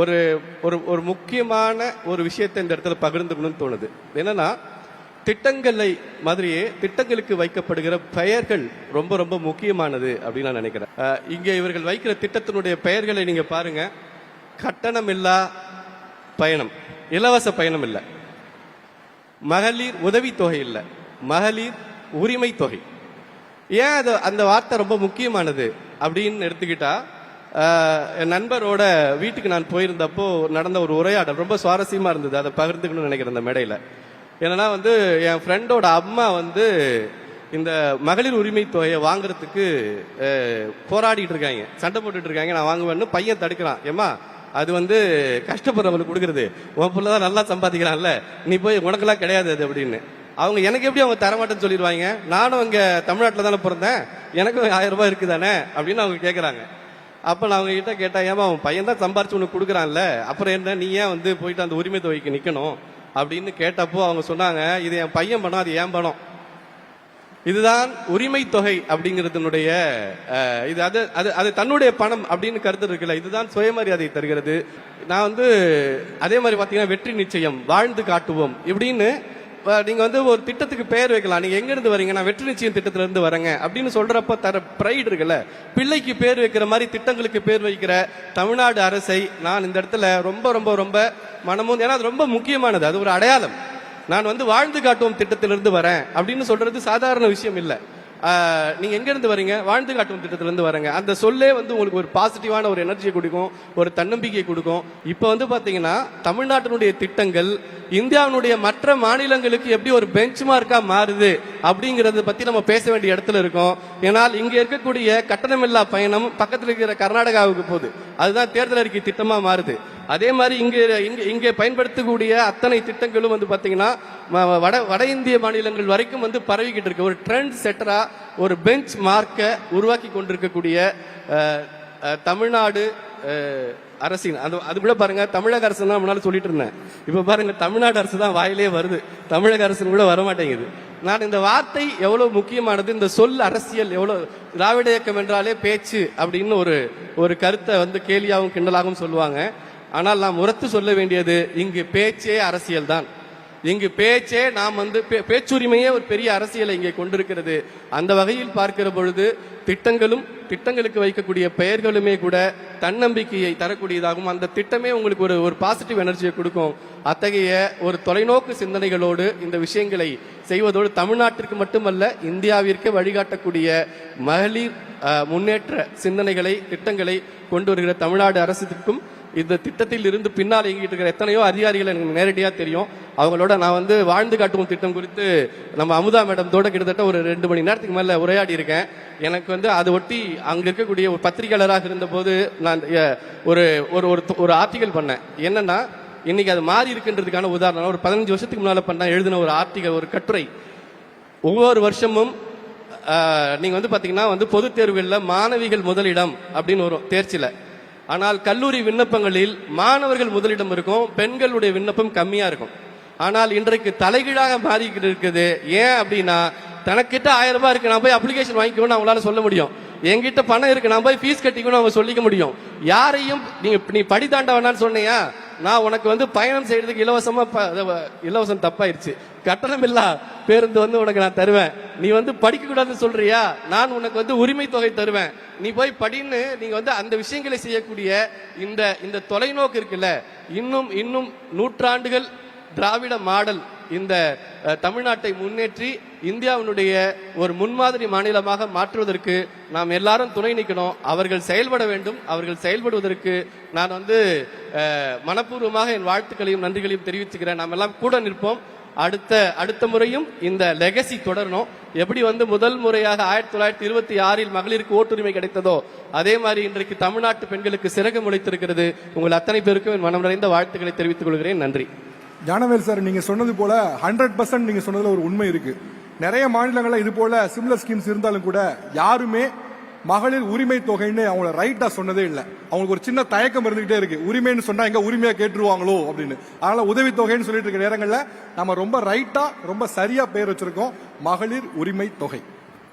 ஒரு ஒரு ஒரு முக்கியமான ஒரு விஷயத்தை இந்த இடத்துல பகிர்ந்துக்கணும்னு தோணுது. என்னன்னா, திட்டங்களை மாதிரியே திட்டங்களுக்கு வைக்கப்படுகிற பெயர்கள் ரொம்ப ரொம்ப முக்கியமானது அப்படின்னு நான் நினைக்கிறேன். இங்க இவர்கள் வைக்கிற திட்டத்தினுடைய பெயர்களை நீங்க பாருங்க. கட்டணம் இல்லா பயணம், இலவச பயணம் இல்லை. மகளிர் உதவித்தொகை இல்லை, மகளிர் உரிமை தொகை. ஏன் அது அந்த வார்த்தை ரொம்ப முக்கியமானது அப்படின்னு எடுத்துக்கிட்டா, என் நண்பரோட வீட்டுக்கு நான் போயிருந்தப்போ நடந்த ஒரு உரையாடல் ரொம்ப சுவாரஸ்யமா இருந்தது. அதை பகிர்ந்துக்கணும்னு நினைக்கிறேன் அந்த மேடையில். என்னன்னா என் ஃப்ரெண்டோட அம்மா இந்த மகளிர் உரிமை தொகையை வாங்குறதுக்கு போராடிட்டு இருக்காங்க, சண்டை போட்டுட்டு இருக்காங்க. நான் வாங்குவேன்னு பையன் தடுக்கிறான். ஏமா, அது கஷ்டப்படுறவங்களுக்கு கொடுக்குறது, உன் பிள்ளை தான் நல்லா சம்பாதிக்கிறான்ல, நீ போய் உனக்கெல்லாம் கிடையாது அது அப்படின்னு. அவங்க எனக்கு எப்படி அவங்க தரமாட்டேன்னு சொல்லிடுவாங்க? நானும் இங்க தமிழ்நாட்டில் தானே பிறந்தேன், எனக்கும் 1000 ரூபாய் இருக்குதானே அப்படின்னு அவங்க கேட்குறாங்க. அப்போ நான் அவங்க கிட்ட கேட்டேன், ஏமா அவன் பையன் தான் சம்பாரிச்சு உனக்கு கொடுக்குறான்ல, அப்புறம் என்ன நீ ஏன் போயிட்டு அந்த உரிமை தொகைக்கு நிற்கணும் அப்படின்னு கேட்டப்போ அவங்க சொன்னாங்க, இது என் பையன் பணம், அது ஏன் பணம். இதுதான் உரிமை தொகை அப்படிங்கிறதுனுடைய இது அது அது அது தன்னுடைய பணம் அப்படின்னு கருத்து இருக்குல்ல, இதுதான் சுயமரியாதை தருகிறது. நான் அதே மாதிரி பார்த்தீங்கன்னா வெற்றி நிச்சயம், வாழ்ந்து காட்டுவோம் இப்படின்னு நீங்க ஒரு திட்டத்துக்கு பெயர் வைக்கலாம். நீங்க எங்க இருந்து வரீங்க? நான் வெற்றி நிச்சயம் திட்டத்தில இருந்து வரேங்க அப்படின்னு சொல்றப்ப தர பிரைட் இருக்குல்ல. பிள்ளைக்கு பேர் வைக்கிற மாதிரி திட்டங்களுக்கு பேர் வைக்கிற தமிழ்நாடு அரசை நான் இந்த இடத்துல ரொம்ப ரொம்ப ரொம்ப மனமும், ஏன்னா அது ரொம்ப முக்கியமானது, அது ஒரு அடையாளம். நான் வாழ்ந்து காட்டுவோம் திட்டத்திலிருந்து வரேன் அப்படின்னு சொல்றது சாதாரண விஷயம் இல்லை. நீங்க எங்க இருந்து வரீங்க? வாழ்ந்து காட்டும் திட்டத்திலிருந்து வரங்க. அந்த சொல்லே உங்களுக்கு ஒரு பாசிட்டிவான ஒரு எனர்ஜியை கொடுக்கும், ஒரு தன்னம்பிக்கை கொடுக்கும். இப்ப பாத்தீங்கன்னா தமிழ்நாட்டினுடைய திட்டங்கள் இந்தியாவினுடைய மற்ற மாநிலங்களுக்கு எப்படி ஒரு பெஞ்ச் மார்க்கா மாறுது அப்படிங்கறத பத்தி நம்ம பேச வேண்டிய இடத்துல இருக்கோம். ஏன்னால் இங்க இருக்கக்கூடிய கட்டணமில்லா பயணம் பக்கத்தில் இருக்கிற கர்நாடகாவுக்கு போகுது, அதுதான் தேர்தல் அறிக்கை திட்டமா மாறுது. அதே மாதிரி இங்கே பயன்படுத்தக்கூடிய அத்தனை திட்டங்களும் பாத்தீங்கன்னா வட இந்திய மாநிலங்கள் வரைக்கும் பரவிக்கிட்டு இருக்கு. ஒரு ட்ரெண்ட் செட்டரா ஒரு பெஞ்ச் மார்க்கை உருவாக்கி கொண்டிருக்கக்கூடிய தமிழ்நாடு அரசின் அது கூட பாருங்க, தமிழக அரசு தான் முன்னால சொல்லிட்டு இருந்தேன், இப்ப பாருங்க தமிழ்நாடு அரசு தான் வாயிலே வருது, தமிழக அரசு கூட வரமாட்டேங்குது. நான் இந்த வார்த்தை எவ்வளவு முக்கியமானது, இந்த சொல் அரசியல் எவ்வளவு. திராவிட இயக்கம் என்றாலே பேச்சு அப்படின்னு ஒரு கருத்தை கேலியாகவும் கிண்டலாகவும் சொல்லுவாங்க. ஆனால் நாம் உரத்து சொல்ல வேண்டியது, இங்கு பேச்சே அரசியல் தான். இங்கு பேச்சே நாம் பேச்சுரிமையே ஒரு பெரிய அரசியலை இங்கே கொண்டிருக்கிறது. அந்த வகையில் பார்க்கிற பொழுது திட்டங்களுக்கு வைக்கக்கூடிய பெயர்களுமே கூட தன்னம்பிக்கையை தரக்கூடியதாகும். அந்த திட்டமே உங்களுக்கு ஒரு பாசிட்டிவ் எனர்ஜியை கொடுக்கும். அத்தகைய ஒரு தொலைநோக்கு சிந்தனைகளோடு இந்த விஷயங்களை செய்வதோடு தமிழ்நாட்டிற்கு மட்டுமல்ல இந்தியாவிற்கு வழிகாட்டக்கூடிய மகளிர் முன்னேற்ற சிந்தனைகளை திட்டங்களை கொண்டு வருகிற தமிழ்நாடு அரசுக்கும் இந்த திட்டத்தில் இருந்து பின்னால் இயங்கிட்டு இருக்கிற எத்தனையோ அதிகாரிகள் எனக்கு நேரடியாக தெரியும். அவங்களோட நான் வாழ்ந்து காட்டுவோம் திட்டம் குறித்து நம்ம அமுதா மேடத்தோட கிட்டத்தட்ட ஒரு 2 மணி நேரத்துக்கு மேல உரையாடி இருக்கேன். எனக்கு அதை ஒட்டி அங்க இருக்கக்கூடிய ஒரு பத்திரிகையாளராக இருந்த போது நான் ஒரு ஆர்டிகல் பண்ணேன். என்னன்னா, இன்னைக்கு அது மாறி இருக்குன்றதுக்கான உதாரணம் ஒரு 15 வருஷத்துக்கு முன்னால பண்ண எழுதின ஒரு ஆர்டிகல், ஒரு கட்டுரை. ஒவ்வொரு வருஷமும் நீங்க பாத்தீங்கன்னா பொது தேர்வுகளில் மாணவிகள் முதலிடம் அப்படின்னு வரும் தேர்ச்சியில. ஆனால் கல்லூரி விண்ணப்பங்களில் மாணவர்கள் முதலிடம் இருக்கும், பெண்களுடைய விண்ணப்பம் கம்மியா இருக்கும். ஆனால் இன்றைக்கு தலைகீழாக மாறிக்கிட்டு இருக்குது. ஏன் அப்படின்னா, தனக்கிட்ட 1000 ரூபாய் இருக்கு, நான் போய் அப்ளிகேஷன் வாங்கிக்கணும்னு அவங்களால சொல்ல முடியும். என்கிட்ட பணம் இருக்கு, நான் போய் ஃபீஸ் கட்டிக்கணும் அவங்க சொல்லிக்க முடியும். யாரையும் நீ படி தாண்ட வேணான்னு சொன்னியா, நான் உனக்கு பயணம் செய்யறதுக்கு இலவசம் தப்பாயிருச்சு, கட்டணம் இல்ல பேருந்து உனக்கு நான் தருவேன். நீ படிக்க கூடாதுன்னு சொல்றியா, நான் உனக்கு உரிமை தொகை தருவேன், நீ போய் படின்னு நீங்க அந்த விஷயங்களை செய்யக்கூடிய இந்த தொலைநோக்கு இருக்குல்ல. இன்னும் நூற்றாண்டுகள் திராவிட மாடல் இந்த தமிழ்நாட்டை முன்னேற்றி இந்தியாவினுடைய ஒரு முன்மாதிரி மாநிலமாக மாற்றுவதற்கு நாம் எல்லாரும் துணை நிற்கணும். அவர்கள் செயல்பட வேண்டும். அவர்கள் செயல்படுவதற்கு நான் மனப்பூர்வமாக என் வாழ்த்துக்களையும் நன்றிகளையும் தெரிவிச்சுக்கிறேன். நாம் எல்லாம் கூட நிற்போம். அடுத்த முறையும் இந்த லெகசி தொடரணும். எப்படி முதல் முறையாக 1926 மகளிருக்கு ஓட்டுரிமை கிடைத்ததோ அதே மாதிரி இன்றைக்கு தமிழ்நாட்டு பெண்களுக்கு சிறகு முளைத்திருக்கிறது. உங்கள் அத்தனை பேருக்கும் என் மனம் நிறைந்த வாழ்த்துக்களை தெரிவித்துக் கொள்கிறேன். நன்றி. ஞானவேல் சார், நீங்க சொன்னது போல 100% நீங்க சொன்னதுல ஒரு உண்மை இருக்கு. நிறைய மாநிலங்கள்ல இது போல சிமிலர் ஸ்கீம்ஸ் இருந்தாலும் கூட யாருமே மகளிர் உரிமை தொகைன்னு அவங்கள ரைட்டா சொன்னதே இல்லை. அவங்களுக்கு ஒரு சின்ன தயக்கம் இருந்துகிட்டே இருக்கு, உரிமைன்னு சொன்னா எங்க உரிமையா கேட்டுருவாங்களோ அப்படின்னு. அதனால உதவி தொகைன்னு சொல்லிட்டு இருக்க நேரங்கள்ல நம்ம ரொம்ப ரைட்டா ரொம்ப சரியா பேர் வச்சிருக்கோம், மகளிர் உரிமை தொகை.